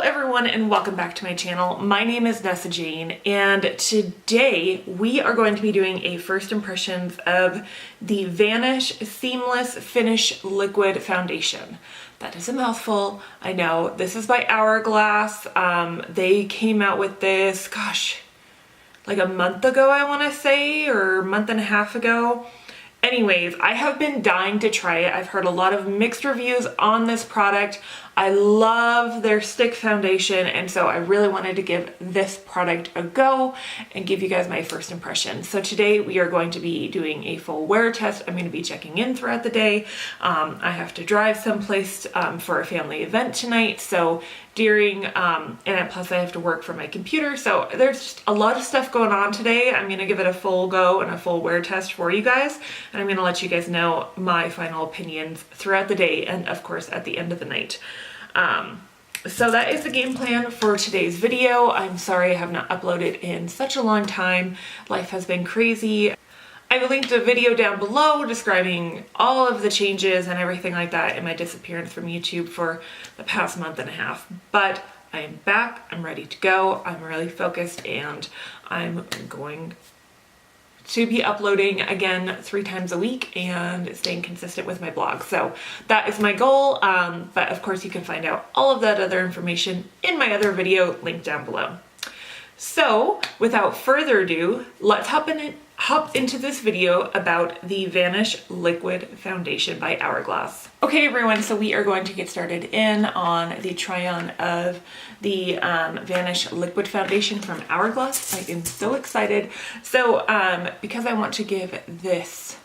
everyone and welcome back to my channel. My name is Nessa Jane and today we are going to be doing a first impressions of the Vanish Seamless Finish Liquid Foundation. That is a mouthful, I know. This is by Hourglass. They came out with this, gosh, like a month ago I want to say, or a month and a half ago. Anyways, I have been dying to try it. I've heard a lot of mixed reviews on this product. I love their stick foundation, and so I really wanted to give this product a go and give you guys my first impression. So today we are going to be doing a full wear test. I'm going to be checking in throughout the day. I have to drive someplace for a family event tonight, so during and plus I have to work from my computer, so there's just a lot of stuff going on today. I'm going to give it a full go and a full wear test for you guys, and I'm going to let you guys know my final opinions throughout the day and of course at the end of the night. So that is the game plan for today's video. I'm sorry I have not uploaded in such a long time. Life has been crazy. I've linked a video down below describing all of the changes and everything like that in my disappearance from YouTube for the past month and a half. But I am back, I'm ready to go, I'm really focused, and I'm going to be uploading again 3 times a week and staying consistent with my blog. So that is my goal, but of course you can find out all of that other information in my other video linked down below. So without further ado, let's hop into this video about the Vanish Liquid Foundation by Hourglass. Okay everyone, so we are going to get started in on the try-on of the Vanish Liquid Foundation from Hourglass. I am so excited. So because I want to give this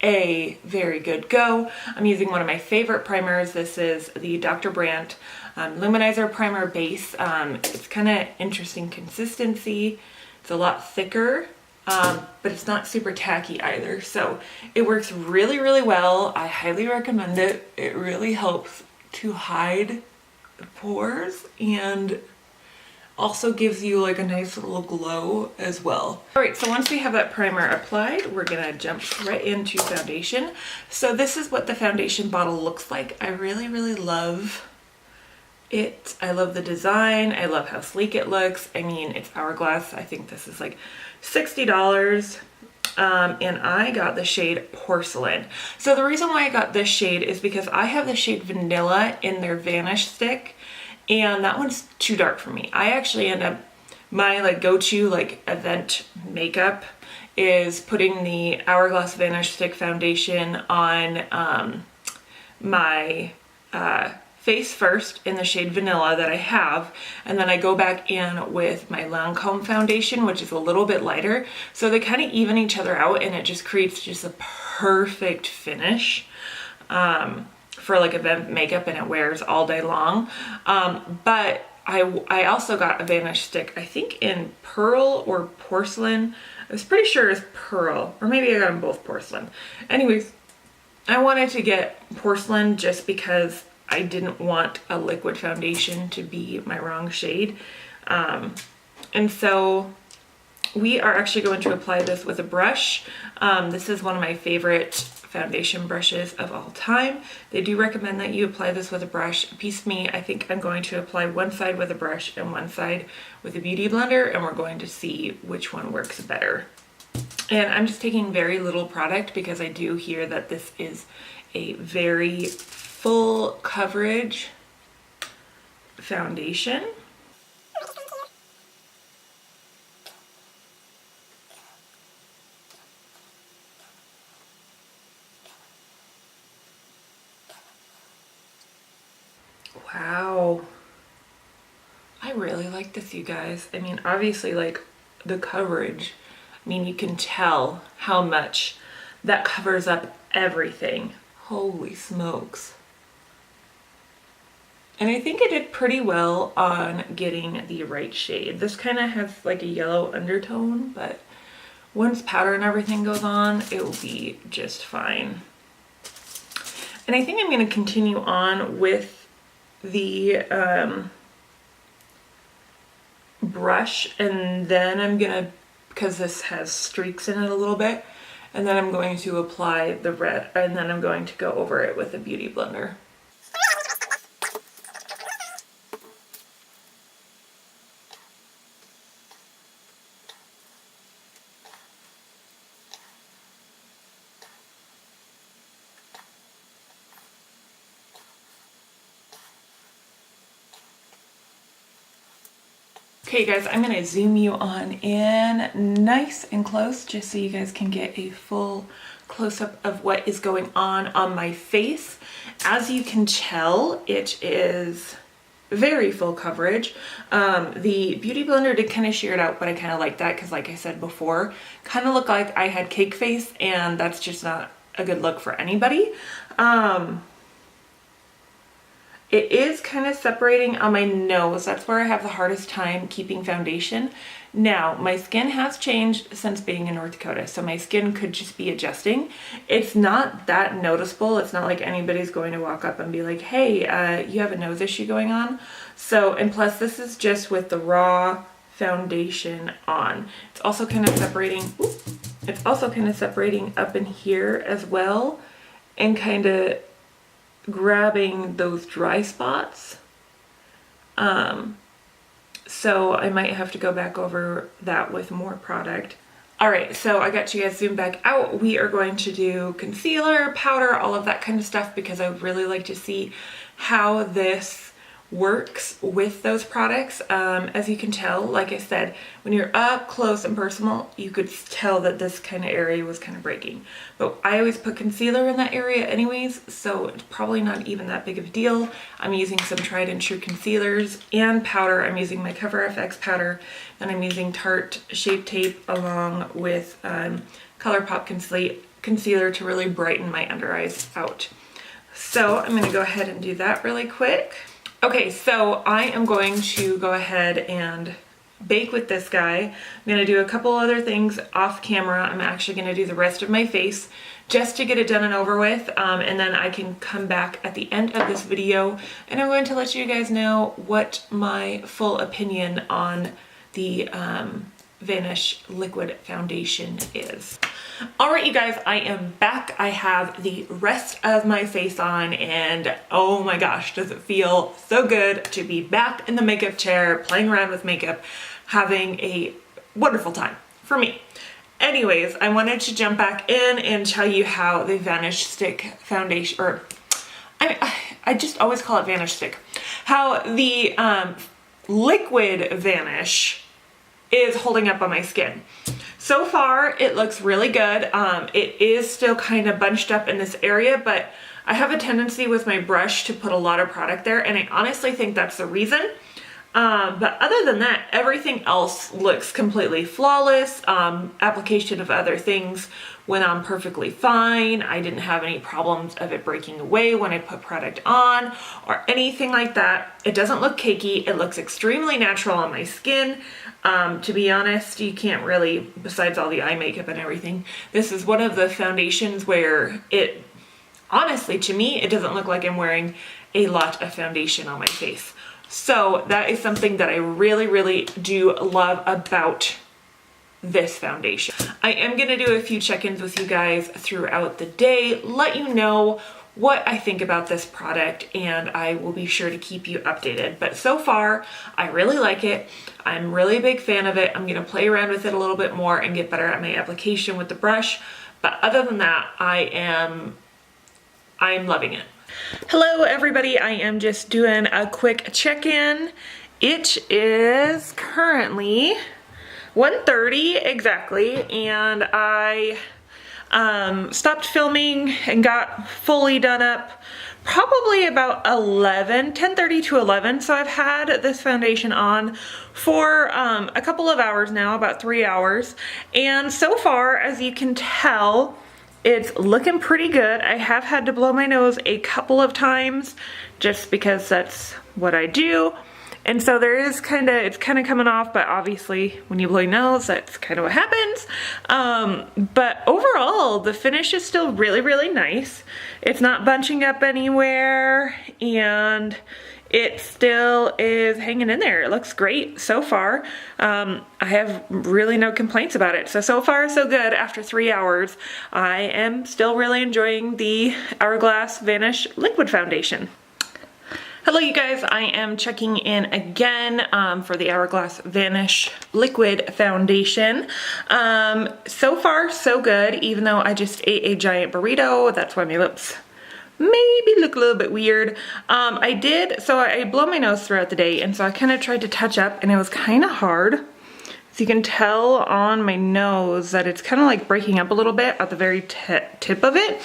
a very good go, I'm using one of my favorite primers. This is the Dr. Brandt Luminizer Primer Base. It's kind of interesting consistency. It's a lot thicker, but it's not super tacky either. So it works really, really well. I highly recommend it. It really helps to hide the pores and also gives you like a nice little glow as well. All right, so once we have that primer applied, we're gonna jump right into foundation. So this is what the foundation bottle looks like. I really, really love it. I love the design. I love how sleek it looks. I mean, it's Hourglass. I think this is like $60. And I got the shade Porcelain. So the reason why I got this shade is because I have the shade Vanilla in their Vanish stick, and that one's too dark for me. I actually end up, my like go-to like event makeup is putting the Hourglass Vanish stick foundation on my face first in the shade Vanilla that I have, and then I go back in with my Lancome foundation, which is a little bit lighter, so they kind of even each other out, and it just creates just a perfect finish for like event makeup, and it wears all day long. But I also got a Vanish stick, I think in Pearl or Porcelain. I was pretty sure it's Pearl, or maybe I got them both Porcelain. Anyways, I wanted to get Porcelain just because I didn't want a liquid foundation to be my wrong shade. And so we are actually going to apply this with a brush. This is one of my favorite foundation brushes of all time. They do recommend that you apply this with a brush. Piece me, I think I'm going to apply one side with a brush and one side with a beauty blender, and we're going to see which one works better. And I'm just taking very little product because I do hear that this is a very full coverage foundation. Wow, I really like this, you guys. I mean, obviously like the coverage, I mean, you can tell how much that covers up everything. Holy smokes. And I think I did pretty well on getting the right shade. This kind of has like a yellow undertone, but once powder and everything goes on, it will be just fine. And I think I'm going to continue on with the brush, and then I'm going to, because this has streaks in it a little bit, and then I'm going to apply the red, and then I'm going to go over it with a beauty blender. Okay guys, I'm gonna zoom you on in nice and close just so you guys can get a full close-up of what is going on my face. As you can tell, it is very full coverage. The Beauty Blender did kind of shear it out, but I kind of like that because like I said before, kind of looked like I had cake face, and that's just not a good look for anybody. It is kind of separating on my nose. That's where I have the hardest time keeping foundation. Now, my skin has changed since being in North Dakota, so my skin could just be adjusting. It's not that noticeable. It's not like anybody's going to walk up and be like, hey, you have a nose issue going on. So, and plus this is just with the raw foundation on. It's also kind of separating, it's also kind of separating up in here as well, and kind of grabbing those dry spots. So I might have to go back over that with more product. All right, so I got you guys zoomed back out. We are going to do concealer, powder, all of that kind of stuff because I would really like to see how this works with those products. As you can tell, like I said, when you're up close and personal, you could tell that this kind of area was kind of breaking. But I always put concealer in that area anyways, so it's probably not even that big of a deal. I'm using some tried and true concealers and powder. I'm using my Cover FX powder, and I'm using Tarte Shape Tape along with ColourPop concealer to really brighten my under eyes out. So I'm gonna go ahead and do that really quick. Okay, so I am going to go ahead and bake with this guy. I'm going to do a couple other things off camera. I'm actually going to do the rest of my face just to get it done and over with, and then I can come back at the end of this video and I'm going to let you guys know what my full opinion on the Vanish liquid foundation is. All right, you guys, I am back. I have the rest of my face on, and oh my gosh, does it feel so good to be back in the makeup chair, playing around with makeup, having a wonderful time for me. Anyways, I wanted to jump back in and tell you how the Vanish Stick foundation, or I just always call it Vanish Stick, how the liquid Vanish is holding up on my skin. So far, it looks really good. It is still kind of bunched up in this area, but I have a tendency with my brush to put a lot of product there, and I honestly think that's the reason. But other than that, everything else looks completely flawless. Application of other things went on perfectly fine. I didn't have any problems of it breaking away when I put product on or anything like that. It doesn't look cakey. It looks extremely natural on my skin. To be honest, you can't really, besides all the eye makeup and everything, this is one of the foundations where it, honestly, to me, it doesn't look like I'm wearing a lot of foundation on my face. So that is something that I really, really do love about this foundation. I am going to do a few check-ins with you guys throughout the day, let you know what I think about this product, and I will be sure to keep you updated. But so far, I really like it. I'm really a big fan of it. I'm gonna play around with it a little bit more and get better at my application with the brush. But other than that, I'm loving it. Hello everybody, I am just doing a quick check-in. It is currently 1:30 exactly, and I stopped filming and got fully done up probably about 10:30 to 11. So I've had this foundation on for a couple of hours now, about 3 hours. And so far, as you can tell, it's looking pretty good. I have had to blow my nose a couple of times just because that's what I do. And so there is it's kind of coming off, but obviously when you blow your nose, that's kind of what happens. But overall, the finish is still really, really nice. It's not bunching up anywhere, and it still is hanging in there. It looks great so far. I have really no complaints about it. So far so good. After 3 hours, I am still really enjoying the Hourglass Vanish Liquid Foundation. Hello you guys, I am checking in again for the Hourglass Vanish Liquid Foundation. So far so good, even though I just ate a giant burrito. That's why my lips maybe look a little bit weird. So I blow my nose throughout the day, and so I kind of tried to touch up, and it was kind of hard. So you can tell on my nose that it's kind of like breaking up a little bit at the very tip of it.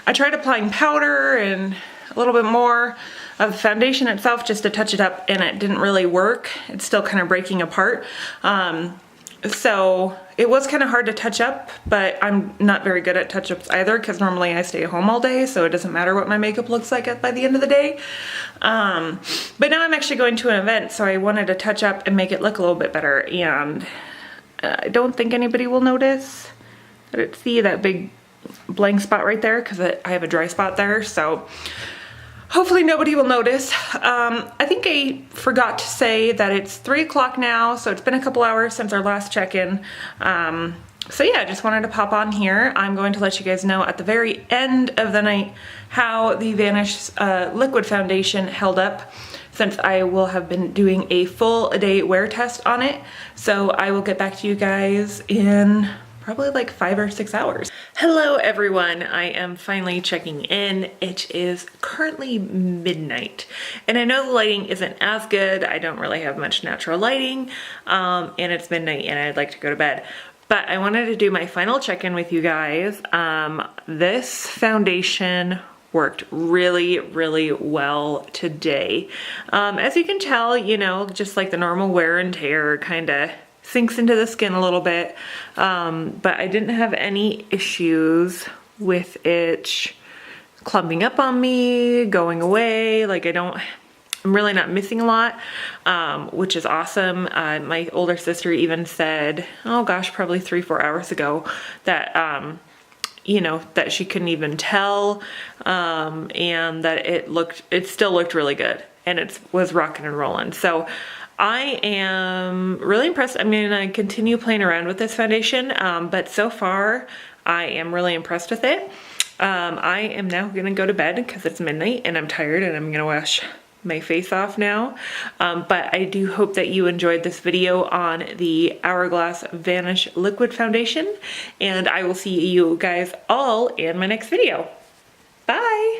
I tried applying powder and a little bit more of the foundation itself just to touch it up, and it didn't really work. It's still kind of breaking apart. So it was kind of hard to touch up, but I'm not very good at touch-ups either, because normally I stay home all day, so it doesn't matter what my makeup looks like by the end of the day. But now I'm actually going to an event, so I wanted to touch up and make it look a little bit better, and I don't think anybody will notice. See that big blank spot right there, because I have a dry spot there, so hopefully nobody will notice. I think I forgot to say that it's 3 o'clock now, so it's been a couple hours since our last check-in. So yeah, I just wanted to pop on here. I'm going to let you guys know at the very end of the night how the Vanish liquid foundation held up, since I will have been doing a full day wear test on it. So I will get back to you guys in probably like 5 or 6 hours. Hello everyone, I am finally checking in. It is currently midnight, and I know the lighting isn't as good. I don't really have much natural lighting, and it's midnight and I'd like to go to bed. But I wanted to do my final check-in with you guys. This foundation worked really, really well today. As you can tell, you know, just like the normal wear and tear kind of sinks into the skin a little bit, but I didn't have any issues with it clumping up on me, going away. Like I'm really not missing a lot, which is awesome. My older sister even said, oh gosh, probably 3-4 hours ago, that you know, that she couldn't even tell, and that it still looked really good, and it was rocking and rolling. So I am really impressed. I'm gonna continue playing around with this foundation, but so far I am really impressed with it. I am now gonna go to bed because it's midnight and I'm tired, and I'm gonna wash my face off now. But I do hope that you enjoyed this video on the Hourglass Vanish liquid foundation, and I will see you guys all in my next video. Bye!